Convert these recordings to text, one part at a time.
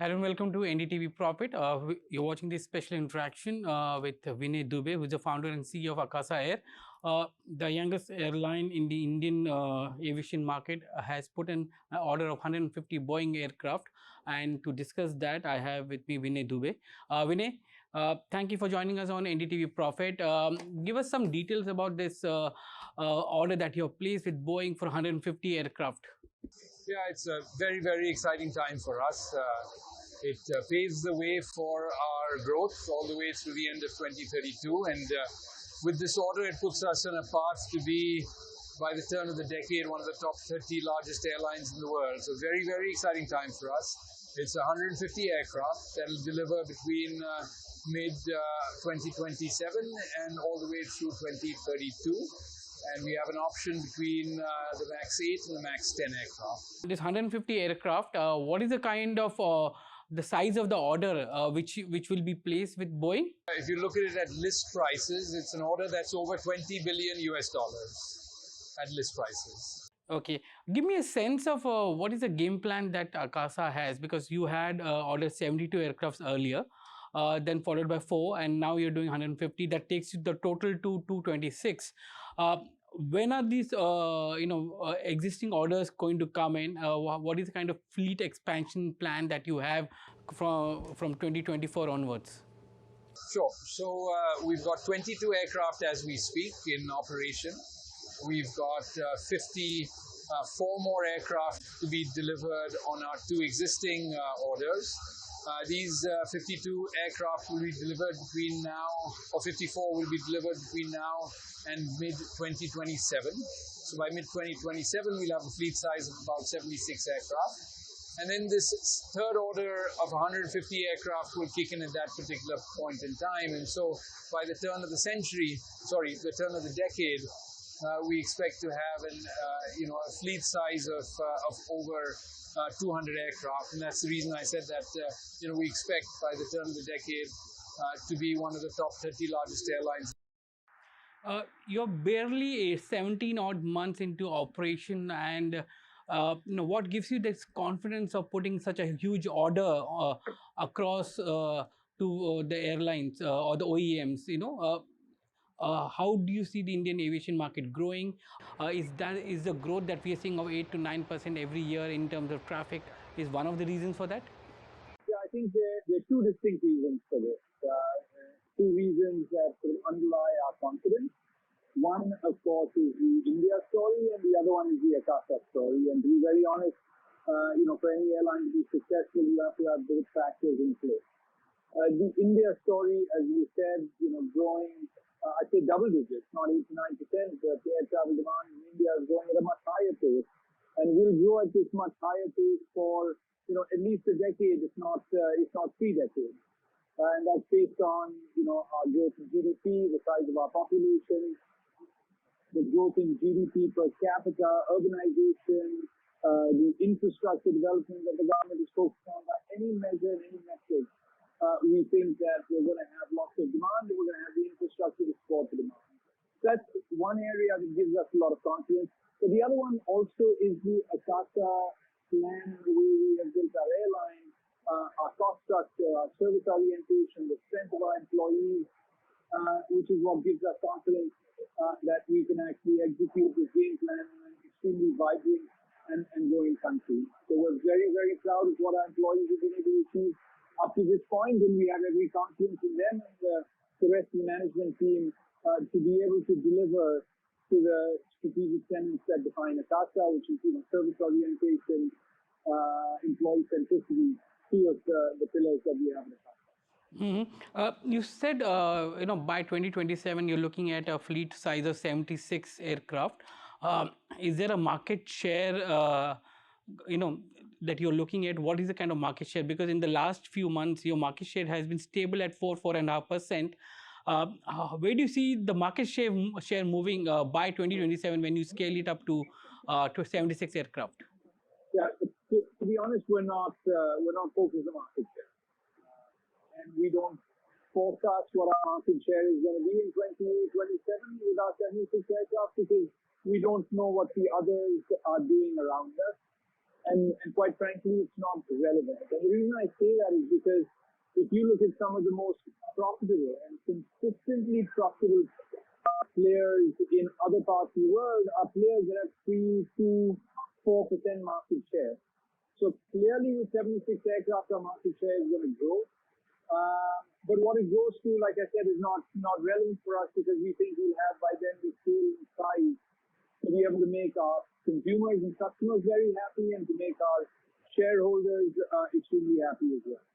Hello and welcome to NDTV Profit. You're watching this special interaction with Vinay Dube, who's the founder and CEO of Akasa Air. The youngest airline in the Indian aviation market has put in an order of 150 Boeing aircraft. And to discuss that, I have with me Vinay Dube. Vinay, thank you for joining us on NDTV Profit. Give us some details about this order that you have placed with Boeing for 150 aircraft. Yeah, it's a very, very exciting time for us. It paves the way for our growth all the way through the end of 2032. And with this order, it puts us on a path to be, by the turn of the decade, one of the top 30 largest airlines in the world. So very, very exciting time for us. It's 150 aircraft that will deliver between mid-2027 and all the way through 2032. And we have an option between the MAX 8 and the MAX 10 aircraft. This 150 aircraft, what is the kind of the size of the order which will be placed with Boeing? If you look at it at list prices, it's an order that's over 20 billion US dollars at list prices. Okay, give me a sense of what is the game plan that Akasa has, because you had ordered 72 aircrafts earlier, then followed by 4, and now you're doing 150. That takes the total to 226. When are these existing orders going to come in? What is the kind of fleet expansion plan that you have from 2024 onwards? Sure. So we've got 22 aircraft as we speak in operation. We've got 54 more aircraft to be delivered on our 2 existing orders. These 52 aircraft will be delivered between now, or 54 will be delivered between now and mid-2027. So by mid-2027, we'll have a fleet size of about 76 aircraft. And then this third order of 150 aircraft will kick in at that particular point in time. And so by the turn of the decade, we expect to have a fleet size of over 200 aircraft, and that's the reason I said that we expect by the turn of the decade to be one of the top 30 largest airlines. You're barely 17 odd months into operation, and what gives you this confidence of putting such a huge order across to the airlines or the OEMs? How do you see the Indian aviation market growing? Is the growth that we are seeing of 8 to 9% every year in terms of traffic is one of the reasons for that? Yeah, I think there are 2 distinct reasons for this. 2 reasons that underlie our confidence. One, of course, is the India story, and the other one is the Akasa story. And to be very honest, for any airline to be successful, you have to have both factors in place. The India story, as you said, growing, I'd say double digits, not 8 to 9%, but air travel demand in India is growing at a much higher pace, and will grow at this much higher pace for at least a decade, if not 3 decades. And that's based on our growth in GDP, the size of our population, the growth in GDP per capita, urbanization, the infrastructure development that the government is focused on. By any measure, any metric, we think that we're going to have lots of demand, and we're going to have the infrastructure to support the demand. That's one area that gives us a lot of confidence. But the other one also is the Akasa plan, the way we have built our airline, our cost structure, our service orientation, the strength of our employees, which is what gives us confidence that we can actually execute this game plan in an extremely vibrant and growing country. So we're very, very proud of what our employees have been able to achieve up to this point, and we have every confidence in them and the rest of the management team to be able to deliver to the strategic tenets that define Akasa, which is service orientation, employee centricity, 2 of the pillars that we have in Akasa. You said, by 2027, you're looking at a fleet size of 76 aircraft. Is there a market share, that you're looking at? What is the kind of market share? Because in the last few months, your market share has been stable at 4.5%. Where do you see the market share moving by 2027 when you scale it up to 76 aircraft? Yeah, to be honest, we're not focused on market share. And we don't forecast what our market share is going to be in 2027 with our 76 aircraft, because we don't know what the others are doing around us. and quite frankly, it's not relevant. And the reason I say that is because if you look at some of the most profitable and consistently profitable players in other parts of the world are players that have 3, 2, 4% market share. So clearly with 76 aircraft, our market share is going to grow. But what it goes to, like I said, is not relevant for us because we think we'll have by then the scale and size to be able to make our consumers and customers very happy and to make our shareholders extremely happy as well.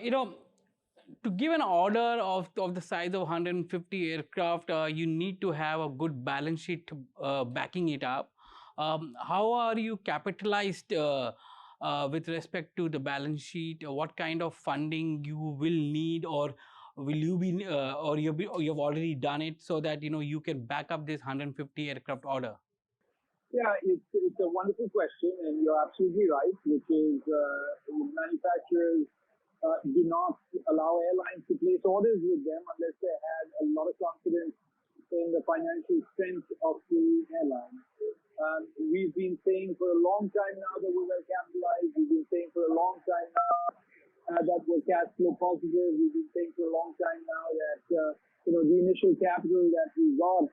You know, to give an order of the size of 150 aircraft, you need to have a good balance sheet backing it up. How are you capitalized with respect to the balance sheet? What kind of funding you will need, or will you be, or you've already done it so that you can back up this 150 aircraft order? Yeah, it's a wonderful question, and you're absolutely right, which is manufacturers do not allow airlines to place orders with them unless they had a lot of confidence in the financial strength of the airline. We've been saying for a long time now that we're well capitalized. We've been saying for a long time now that we're cash flow positive. We've been saying for a long time now that the initial capital that we got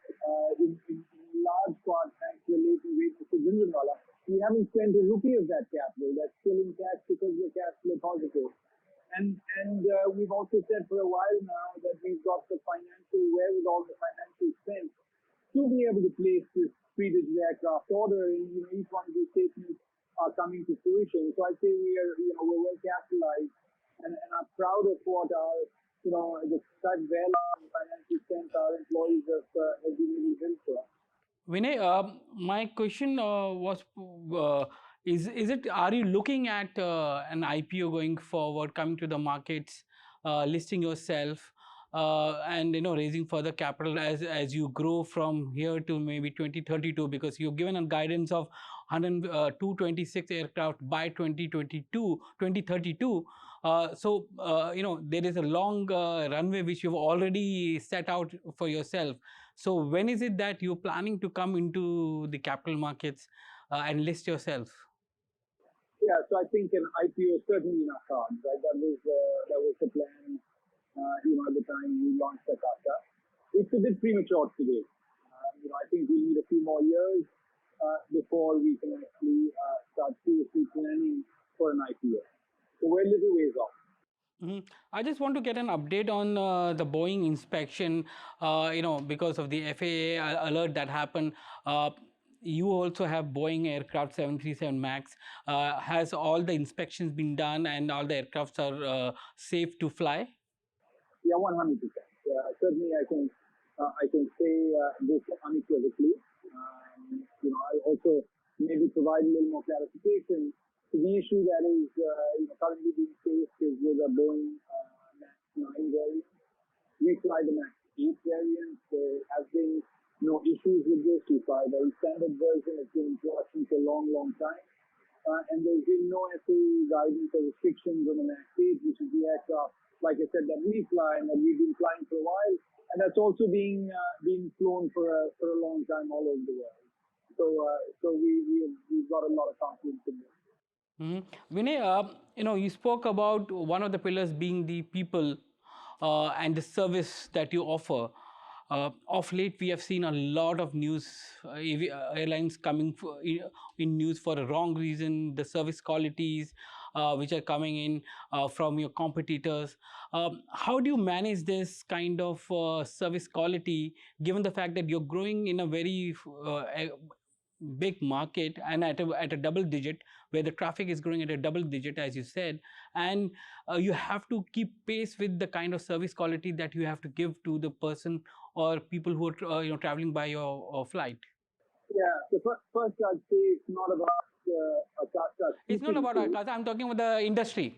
in large part thanks to the latent rate of Zinjinwala, we haven't spent a rupee of that capital. That's still in cash because we're cash flow positive. And we've also said for a while now that we've got the financial wherewithal, the financial strength to be able to place this 3-digit aircraft order. And each one of these statements are coming to fruition. So I'd say we're well capitalized and are proud of what our the type of airline and financial strength our employees have been able to build for us. Vinay, my question was, are you looking at an IPO going forward, coming to the markets, listing yourself, and raising further capital as you grow from here to maybe 2032? Because you've given a guidance of 226 aircraft by 2032. So there is a long runway which you've already set out for yourself. So when is it that you're planning to come into the capital markets and list yourself? Yeah, so I think an IPO is certainly in our cards, right? That was the plan, at the time we launched Akasa. It's a bit premature today. I think we need a few more years before we can actually start seriously planning for an IPO. So we're a little ways off. I just want to get an update on the Boeing inspection, because of the FAA alert that happened. You also have Boeing aircraft 737 MAX. Has all the inspections been done and all the aircrafts are safe to fly? Yeah, 100%. Certainly, I can say this unequivocally. I'll also maybe provide a little more clarification. So the issue that is currently being faced is with a Boeing MAX 9 variant. We fly the MAX 8 variant. There have been no issues with this. We fly a very standard version. It's been in production for a long, long time. And there's been no FAA guidance or restrictions on the MAX 8, which is the aircraft, like I said, that we fly and that we've been flying for a while. And that's also being flown for a long time all over the world. So we've got a lot of confidence in this. Vinay, you spoke about one of the pillars being the people and the service that you offer. Of late, we have seen a lot of news, airlines coming in news for a wrong reason, the service qualities which are coming in from your competitors. How do you manage this kind of service quality, given the fact that you're growing in a very big market and at a double digit, where the traffic is growing at a double digit, as you said, and you have to keep pace with the kind of service quality that you have to give to the person or people who are traveling by your flight? Yeah, so first I'd say it's not about Akasa. It's not about Akasa. I'm talking about the industry.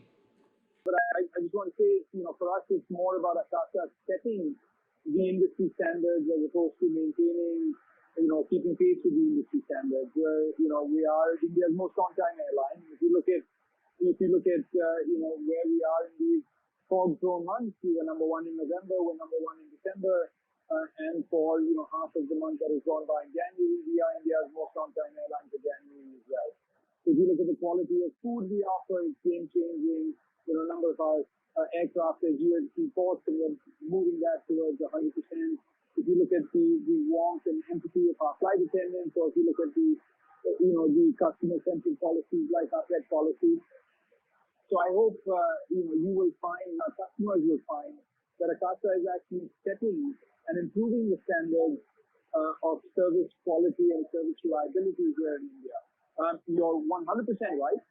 But I just want to say, for us, it's more about Akasa setting the industry standards as opposed to maintaining, keeping pace with the industry standards. Where we are India's most on-time airline. If you look at where we are in these fog-prone months, we were number one in November, we're number one in December, and for half of the month that has gone by in January, we are India's most on-time airline for January as well. So If you look at the quality of food we offer, it's game-changing. You know, a number of our aircraft are USC ports, and we're moving that towards 100%. If you look at the warmth and empathy of our flight attendants, or if you look at the customer-centric policies like our pet policy. So I hope you will find, our customers will find, that Akasa is actually setting and improving the standards of service quality and service reliability here in India. You're 100% right.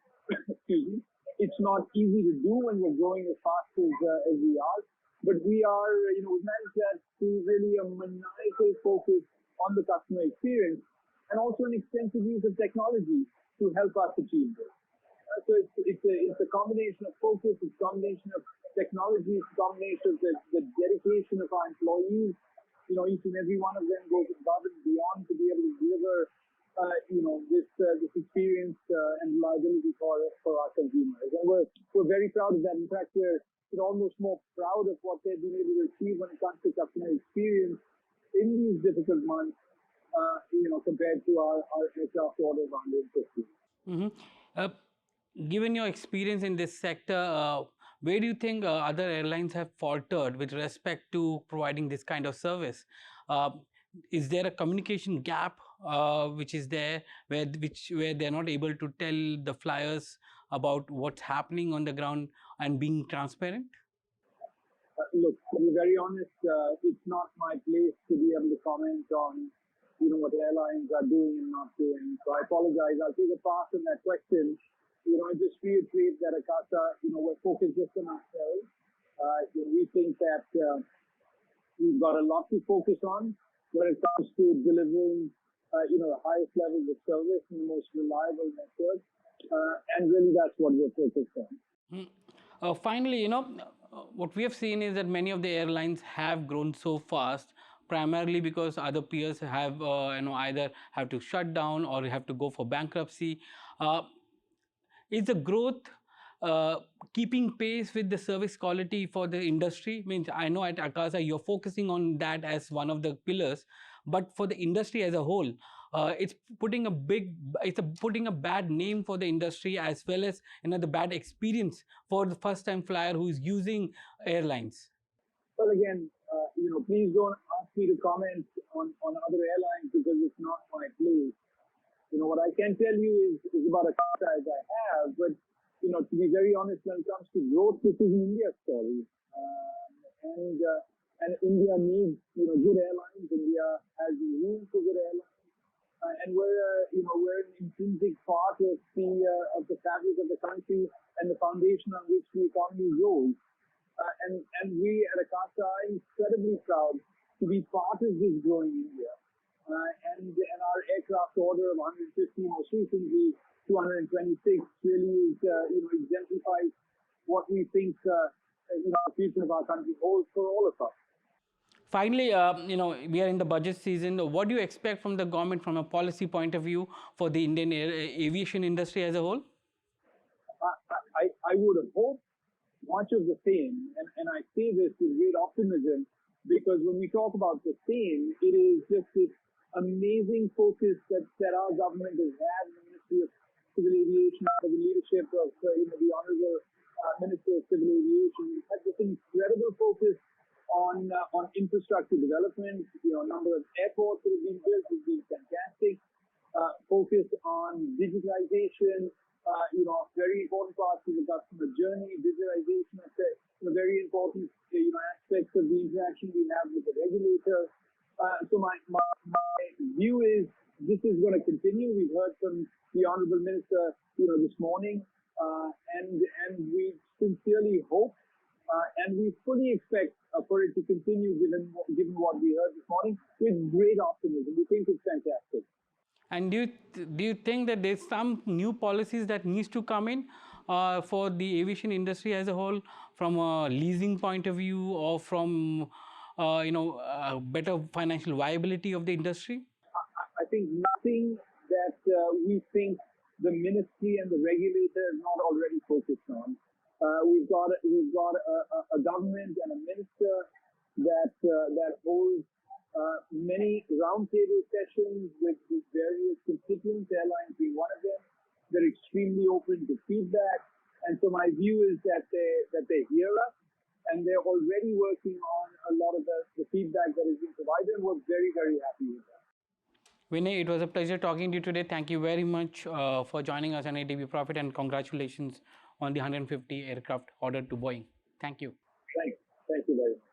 Excuse me. It's not easy to do when we're growing as fast as we are, but we are, we've managed that through really a maniacal focus on the customer experience and also an extensive use of technology to help us achieve this. So it's a combination of focus, it's a combination of technology, it's a combination of the dedication of our employees. Each and every one of them goes above and beyond to be able to deliver, this experience and reliability for our consumers. And we're very proud of that. In fact, we're almost more proud of what they've been able to achieve when it comes to customer experience in these difficult months, compared to our aircraft order of 150. Mm-hmm. Given your experience in this sector, where do you think other airlines have faltered with respect to providing this kind of service? Is there a communication gap which is there where they're not able to tell the flyers about what's happening on the ground and being transparent? Look, to be very honest, it's not my place to be able to comment on what airlines are doing and not doing. So I apologize. I'll take a pass on that question. I just reiterate that Akasa, we're focused just on ourselves. We think that we've got a lot to focus on when it comes to delivering, the highest levels of service and the most reliable network. And really, that's what we're focused on. Finally, what we have seen is that many of the airlines have grown so fast, primarily because other peers have, either have to shut down or have to go for bankruptcy. Is the growth keeping pace with the service quality for the industry? Means I know at Akasa you're focusing on that as one of the pillars, but for the industry as a whole, it's putting a bad name for the industry, as well as the bad experience for the first-time flyer who is using airlines. Well, again, please don't ask me to comment on other airlines because it's not my place. What I can tell you is about Akasa as I have, but, to be very honest, when it comes to growth, this is an India story. And India needs, good airlines. India has room for good airlines. And we're an intrinsic part of the fabric of the country and the foundation on which the economy grows. And we at Akasa are incredibly proud to be part of this growing India. And our aircraft order of 150, most recently 226, really exemplifies what we think the future of our country holds for all of us. Finally, we are in the budget season. What do you expect from the government from a policy point of view for the Indian aviation industry as a whole? I would hope much of the same, and I say this with great optimism, because when we talk about the same, it is just this amazing focus that our government has had in the Ministry of Civil Aviation under the leadership of the Honorable Minister of Civil Aviation. We've had this incredible focus on infrastructure development. Number of airports that have been built has been fantastic. Focus on digitalization, very important parts of the customer journey. Digitalization is a very important aspects of the interaction we have with the regulator. So my view is this is going to continue. We've heard from the Honorable Minister, this morning, and we sincerely hope and we fully expect for it to continue given what we heard this morning with great optimism. We think it's fantastic. And do you think that there's some new policies that needs to come in for the aviation industry as a whole, from a leasing point of view, or from better financial viability of the industry? I think nothing that we think the ministry and the regulator is not already focused on. We've got a government and a minister that holds many roundtable sessions with various constituents, airlines being one of them. They're extremely open to feedback. And so my view is that they hear us, and they're already working on a lot of the feedback that is being provided, and we're very, very happy with that. Vinay, it was a pleasure talking to you today. Thank you very much for joining us on NDTV Profit, and congratulations on the 150 aircraft ordered to Boeing. Thank you. Thank you very much.